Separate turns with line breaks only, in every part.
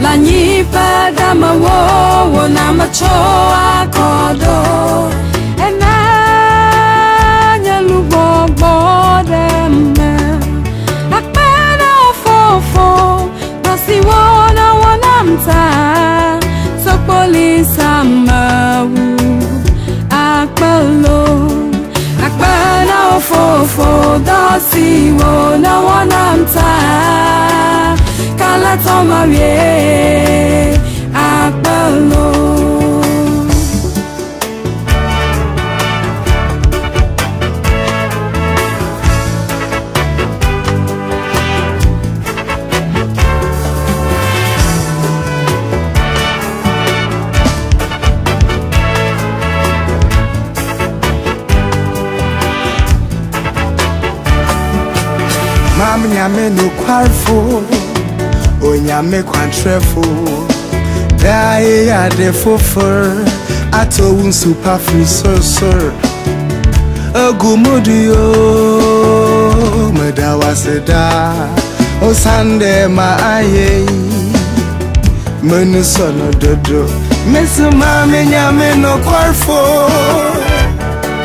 La nipa dama wo na macho akodo ena nyalubo bodem akpena fofo pasi wona wanamta so polisa mawu akpelo akpena fofo dasi wona wanamta kala tomarie akbalo
Mam nyame no kwarfo Onyame kwantrefo Dae ya de fofor Ato un super free sir Agumudio Medawa seda O sande ma aye Menu sono dodo Mesu mame nyame no kwarfo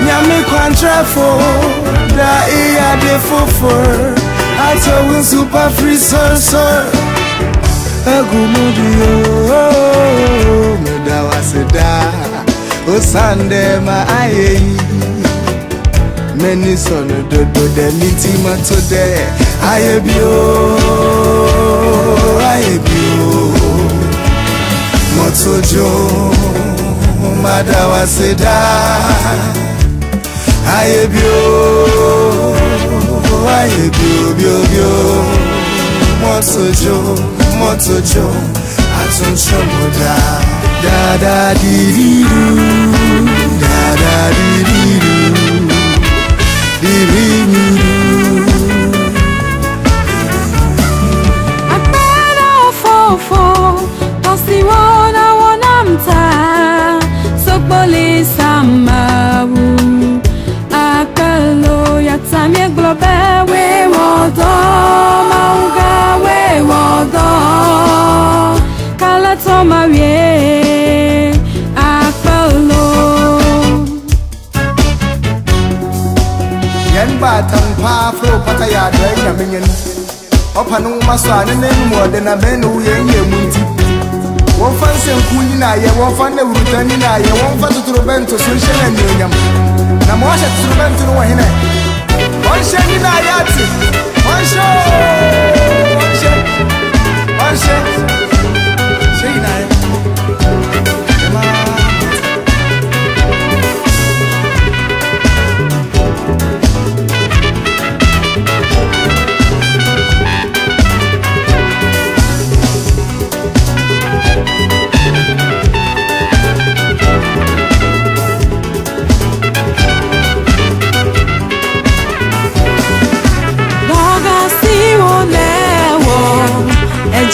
Nyame kwantrefo Dae ya de fofor Ato un super free sir Agumudio Medawa seda O sande ma aye Meni sono dodo de mitima to de Aye bio Motojo Madawa seda Aye bio bio Motojo Atuncho moda Da da di di do Da da di di do Di di do
Akbana fofo Tosi wona wanamta So polisa mawu Akalo yatamye globe we wodo Mauga we wodo Kala tomarie Akalo
Yen batang pa flo pataya dai na menyen Opanu maswa ne mo de na benu ye munti Won fan sen kunyi na ye won fan na wurutani na ye won fa tuturubento so hye na nyam Na mo hye tuturubento no hene Won hye ni na yati won hye Say na ye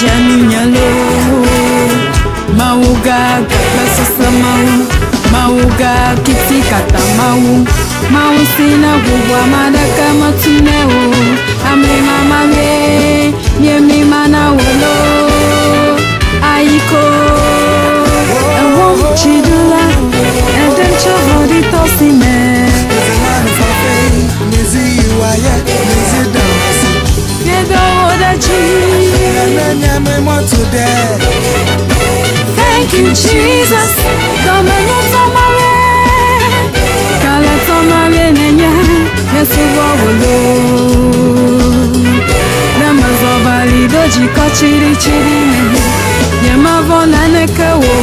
Jaminyalo Mauga Kasasa Mauga Kiti Kata Mau Sina Gugwa Madaka Matuneo Ame Mama Me Yemi Mana Wolo Aiko Ewo Chidula Edencho Hodi Tosime
Nizi Iwaya Nizi Damasi
Yedo Odachi Thank you, Jesus. Come and tomare, kala tomare nenya, yesu wawolo. Namazo bali doji kochiri chiri, yema vona neke wo.